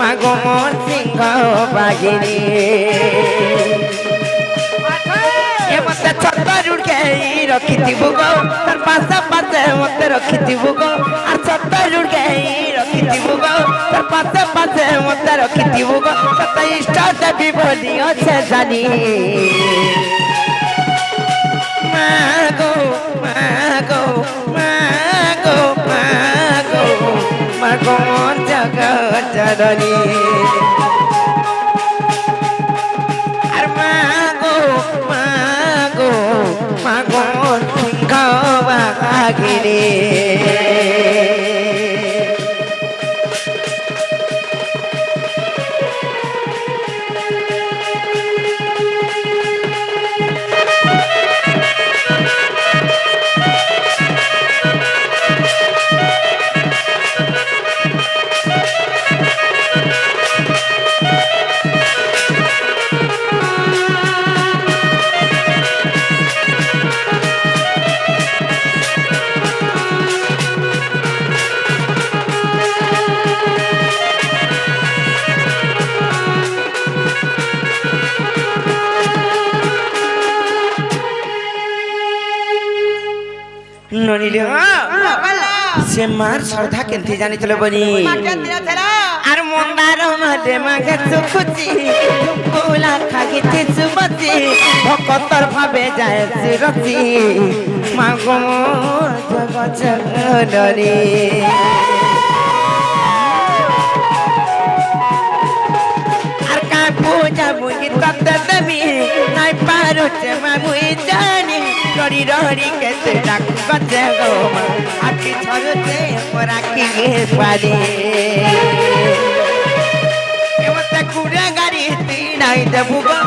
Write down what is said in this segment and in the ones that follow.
মাগো মোর সিংহ বাগিনী মতে ছত রুড়াই রখিথিবু গো তার পাশে পাশে মতে রখিথিবু গো আর ছত রুড়াই রখিথিবু গো তার পাশে পাশে মতে রখিথিবু গো তত ইষ্ট দেবী বলি আছে জানি মাগো মাগো মাগো মাগো মাগো জগৎ জননী আর মাগো মাগো মাগো সিংহ বাগিনী ননিলে সে মার শ্রদ্ধা কেনতে জানিছিল বনি আর মন্দার মাঝে মাঝে সুখুচি কুলা খাগিতে সুবচি ভকতর ভাবে যায় সিরচি মাগো জগৎ জননী আর কা পূজা মুই তত দেবী নাই পারুছে মুই জানি রড়ি রড়ি কেতে ডাক গজে গো আখি ছড়ুছে রাখি পারে মতে কুড়ে গাড়ি নাই দেবু গো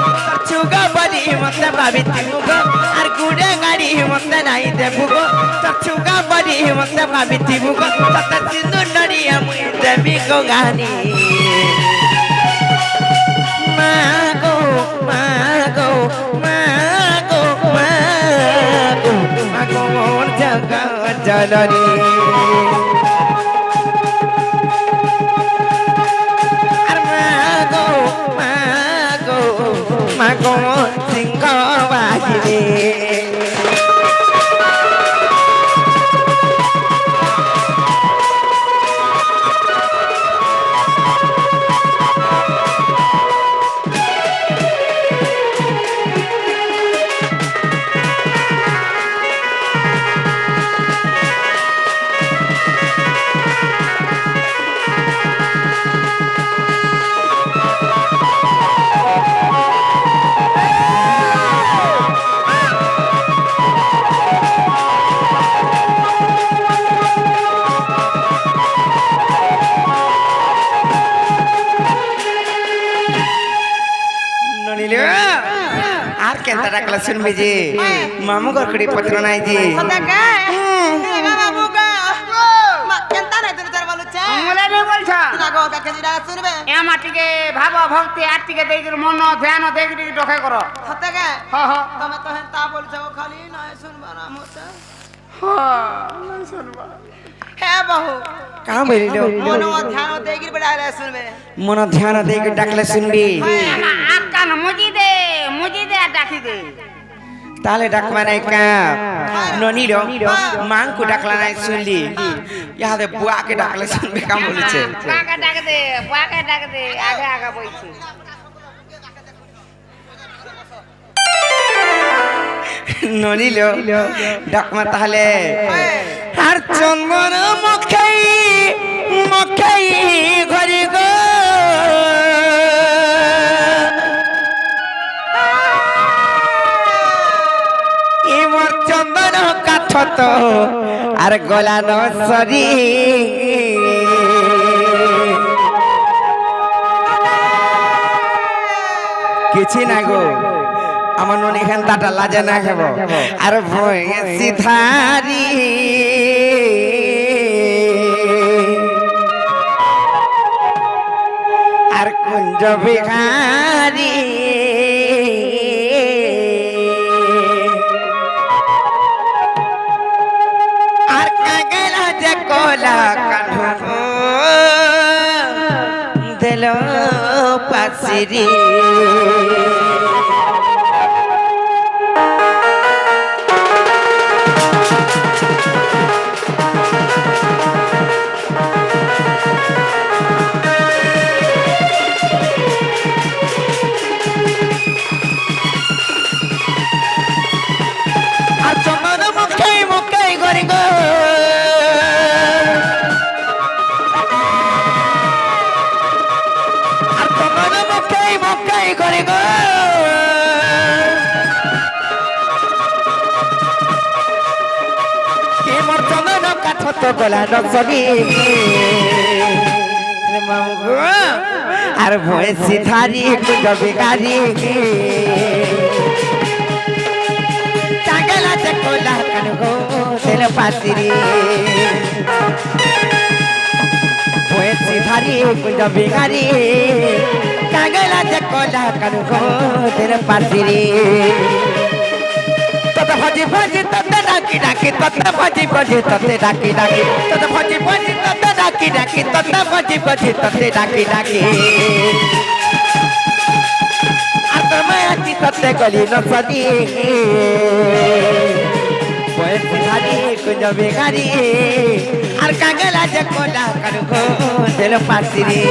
চুগা বলি মতে ভাবিথিবু গো আর কুড়ে গাড়ি মতে নাই দেবু গো চুগা বলি মতে ভাবিথিবু গো তত সিন্দুর নড়িয়া মুই দেবী গো গানি মাগো মাগো মাগো মাগো মাগো মোর জগৎ জননী আর মাগো মাগো মাগো মোর সিংহ বাগিনী আর কেনতা ডাকলা শুনবি যে মামু গরকড়ি পত্র নাই যে ଟିକେ ଭାବ ଭକ୍ତି ଆର ଟିକେ ଦେଇକିରି ମନ ଧ୍ୟାନ ଦେଇକିରି ରଖେ କର ସତେ କେ ହଁ ହଁ ତମେ ତ ହେନ୍ତା ବୋଲଛ ଖାଲି ନାଇଁ ଶୁନବା ନା ମତେ ହଁ ଶୁନବା हे बहु कहाँ बोलिलो मन ध्यान देगिर बडाले सुनबे मन ध्यान देके डाकले सुनबी आकान मुजी दे डाकी दे ताले डाकमा नाही का ननिलो मांग को डाकला नाही सुनली यहाँ दे बुआ के डाकले सुनबे का बोलछे बुआ के डाक दे आगे आगे बइछि ननिलो डाकमा ताले আর চন্দন মখাই মখাই ঘরে গো এমর চন্দন কাঠ তো আর গলা নসরি কিছু না গো আমার ননি খান দাটা লাজে না খাব আর ভয় সিধারি আর কুঞ্জ বিহারি আর কাগলা যে কোলা কাঠো দেল পাচিরি আর চন্দন মুখে মুখে গরি গো আর চন্দন মুখে মুখে গরি গো কে মোর চন্দন কাঠ তো গলা নসরি আর ভয়েসি ধারি কুজবে গারি টাঙ্গলা কোলা কান গো তেল পাতিরি ভয়েসি ধারি কুজবে গারি টাঙ্গলা কোলা কান গো তেল পাতিরি তোতে ভজি ভজি তোতে ডাকি ডাকি তোতে ভজি ভজি তোতে ডাকি ডাকি তোতে ভজি ভজি তোতে ডাকি ডাকি তোতে ভজি ভজি তোতে ডাকি ডাকি আর তোর মায়াটি তোতে গলি নসদি বয়সি ধারি কুজবে গারি আর কাঙ্গলা যে কোলা কান গো তেল পাতিরি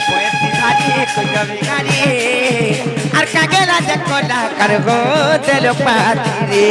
বয়সি ধারি কুজবে গারি আর কাঙ্গলা যে কোলা কান গো তেল পাতিরি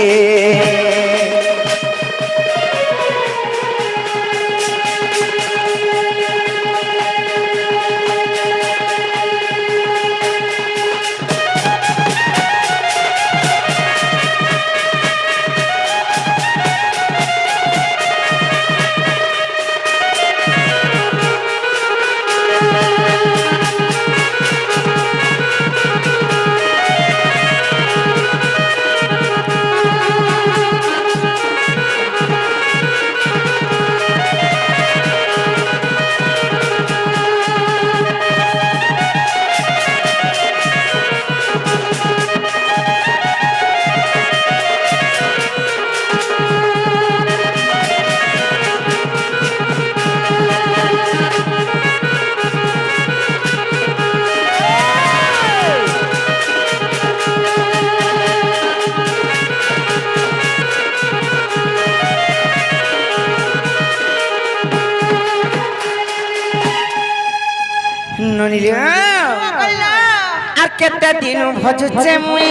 আর কেতে দিন ভজুছে মুই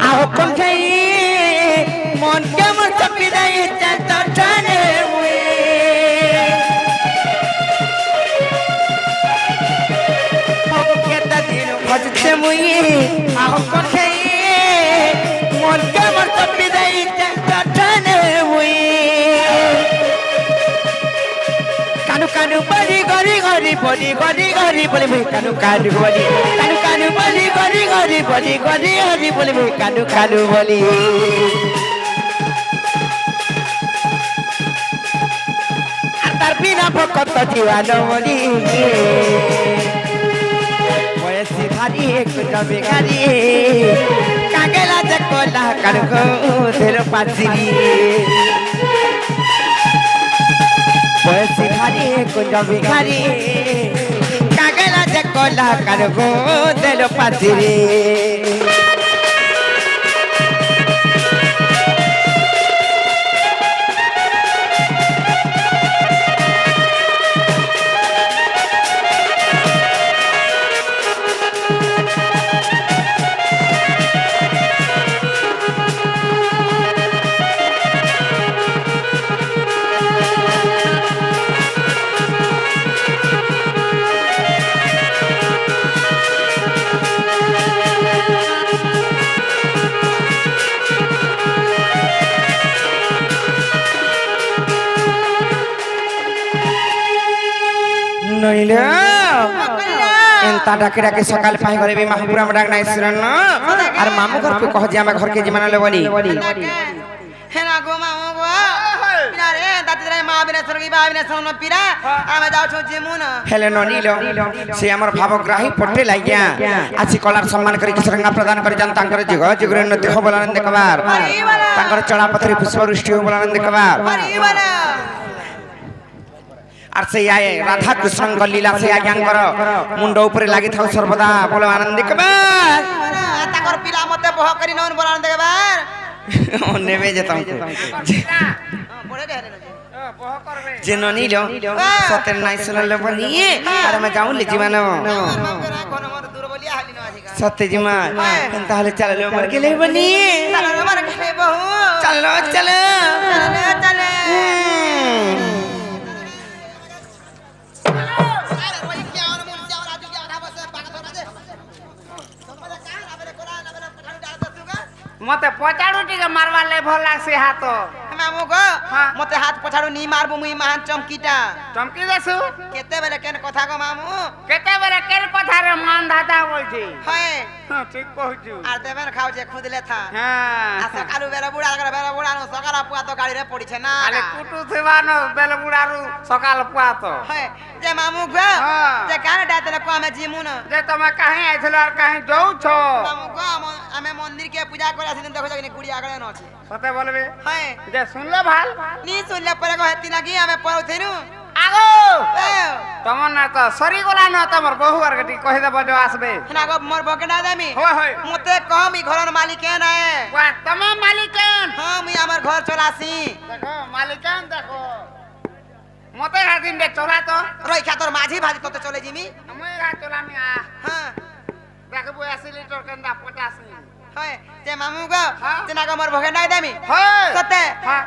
আও কোন খাই মন কেমন চাপি দেই চাঁদ টানে মুই কেতে দিন ভজুছে মুই আও কোন খাই মন কেমন চাপি দেই চাঁদ টানে মুই কানু কানু বলি গরি গরি বলি গরি গরি বলি ভাই কানু কানু বলি কানু কানু বলি গরি গরি বলি গরি গরি বলি ভাই কানু কানু বলি আর তার বিনা ভকত জীবন বলি বয়সি ধারি কুজবে গারি কাঙ্গলা যে কোলা কান গো তেল পাতিরি বয়সি ধারি কুজবে গারি কাঙ্গলা যে কোলা কান গো তেল পাতিরি নইলে এন্তা ডাকে ডাকে সকাল পাই গলে মাহপুরা ডাক নাই শুনন আর মামু ঘরকে কহ যে আমার ঘরকে জিমানলে বলি হেনা গো মামু গো পিনা রে দাদি রে মা বিনা সরগি বা বিনা সরন পিরা আমি যাও ছো জিমুন হেলে ননিল সে আমার ভাবগ্রাহী পটে লাগিয়া আজি কলার সম্মান করি কিশোরঙ্গা প্রদান করে জান তাঙ্কর যুগ যুগরে উন্নতি হো বলান দেখবার তাঙ্কর চড়া পথরে পুষ্পবৃষ্টি হো বলান দেখবার আর সেই আয়ে রাধা কৃষ্ণଙ୍କ লীলা সেই আজ্ঞাঙ্কর মুন্ড উপরে লাগি থাও সর্বদা বলো আনন্দ কবার তাকর পিলা মতে বহ করি নন বলান দেখবার ও নেবে যে তোমাকে পড়ে গেল বহ করবে যে ননিল সতের নাই শুনলে বনি আর আমি যাউলি জীবন দূর বলিয়া হালি ন আজিকা সত্যি জিমা তাহলে চলো আমার গেলে বনি চলো আমার কাছে বহু চলো চলো চলে চলে মতে পচাড়ু টিকে মারবার লাই ভাল লাগছে হাত মামু গো হ্যাঁ। মতে হাত পছাড়ু নি মারবো মুই মাহান চমকিটা চমকি দেছু কেতে বেলে কেন কথা গো মামু কেতেবেলে কেন কথারে মান দাদা বলছি হয় ঠিক কইছু আর দেবেন খাও যে খুদলে থা হ্যাঁ আর সকালু বেলা বুড়া করে বেলা বুড়া সকাল পুয়া তো গাড়িরে পড়িছে না খালি কুটু থিবানো বেলে বুড়ারু সকাল পুয়াত হয় যে মামু গো হ্যাঁ। যে কানে ডাইতে কো আমি জিমু না যে তুমি কাহি আইছিল আর কাহি যাউছ মামু গো আমি মন্দির কে পূজা করে আসিন দেখো যে গুড়ি আগলে ন আছে সতে বলবে হয় যে শুনলে ভাল নি শুনলে পরে কো হেতি লাগি আমি পরে উঠেনু আগো তোমার না তো সরি গলা না তোমার বহু আর গটি কই দেব যে আসবে না গো মোর বকে না দামি হয় হয় মতে কম ই ঘরের মালিক কে না ওয়া তুমি মালিকান হ্যাঁ মুই আমার ঘর চলাসি দেখো মালিকান দেখো মতে হাদিন দে চলা তো রইখা তোর মাঝি ভাজি তোতে চলে জিমি আমি গা চলামি আ হ্যাঁ দেখবো 80 লিটার কেন্দা 50 হয় যে মামু গো হ্যাঁ। যে না গো মোর বকে নাই দামি হয় সতে হ্যাঁ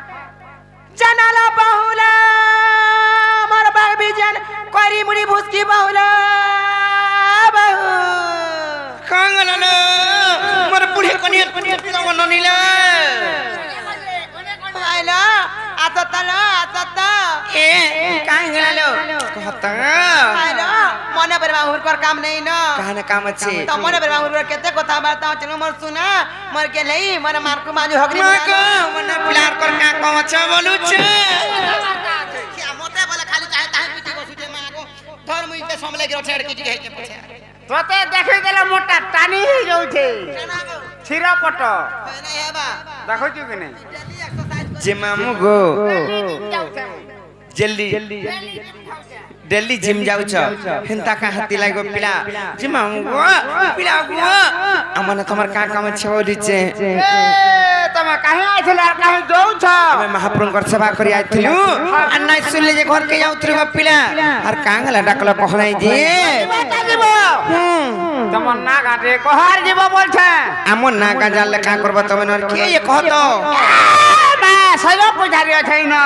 জানালা বাহুলা আমার বাগ বিজন করি মুড়ি ভুসকি বাহুলা বাহু কাঙ্গলালো মোর বুড়ি কনিয়া তো ননিলা আইলা আততালা আততা এ কাঙ্গলালো কহতা আইলা মনে পরে বাহুর কর কাম নেই না কানে কাম আছে তো মনে পরে বাহুর কেতে কথা বার্তা চলো মোর সুনা মোর কে লই মোর মারকু মাজু হগরি মাগো মনে পুলার কর কা কম আছে বলুছ মতে বলে খালি চাহে তাহে পিটি বসুতে মাগো ধর মুই কে সমলে গির ছেড় কিটি হেতে পছে তোতে দেখি দিলে মোটা টানি হই যাউছে ছিরপট হয় না হেবা দেখছু কি নাই ডেলি এক্সারসাইজ যে মামু গো জলদি দিল্লি জিম যাউছ হেন্তা কা হাতি লাগো পিলা যে মামু গো পিলা গো আমনে তোমার কা কাম আছে বলিছে তুমি কাহি আইছিল আর কাহি যাউছ আমি মহাপ্রভুঙ্কর সেবা করি আইଥିଲୁ আর নাই শুনলে যে ঘরকে যাউଥିଲୁ গো পিলা আর কাঙ্গলা ডাকলা কহনাই যে দিব তোমার না গাটে কহার দিব বলছে আমন না কা জানলে কা করব তুমি নর কে এ কহত না সৈব পূজারি আছে না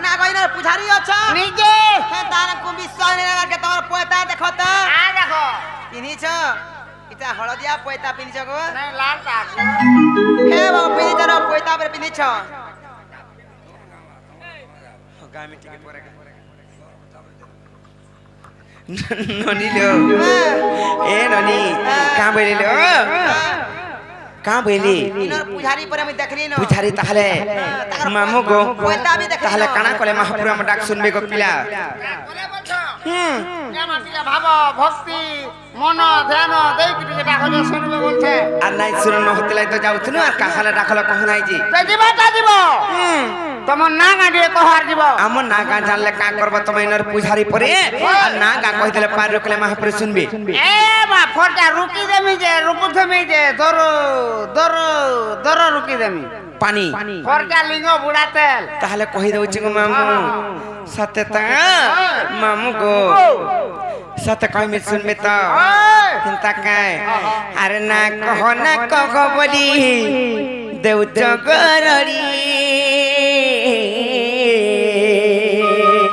না কইনা পুজারি আছ নিজে হে তার কো বিশ্বাস নেই লাগে তোমার পয়তা দেখো তো আ দেখো পিনিছ ইটা হলদিয়া পয়তা পিনিছ গো না লাল টা হে বাবা পিনিছ না পয়তা পরে পিনিছ গামি টিকে পরে ননিলো এ ননি কা বলিলো কা বলি ইনর পুজারি পরে আমি দেখলি না বুঝারি তাহলে মামু গো পয়তা আমি দেখলি তাহলে কানা কলে মহাপ্রভু আমার ডাক শুনবে গো পিলা বলে বলছো আমার টিকে ভাব ভক্তি মন ধ্যান দেইকি টিকে ডাকো যে শুনবে বলছে আর নাই শুনো হতে লাই তো যাউଥିଲୁ আর কাহালে ডাকলা কহনাই যে তা দিব তোমার না গাটে কহার দিব আমন না গা জানলে কা করব তুমি নর পুজারি পরে আর না গা কইলে পার রকলে মহাপ্রভু শুনবে এ মা ফটা রুকি দেমি যে রুকু থেমি যে দর রুকি দেমি পানি ফরটা লিঙ্গ বুড়া তেল তাহলে কহি দউছি গো মামু সাথে তা মামু গো সাথে কইমি শুনবে তো চিন্তা কায় আরে না কহ বলি দেউ জগররি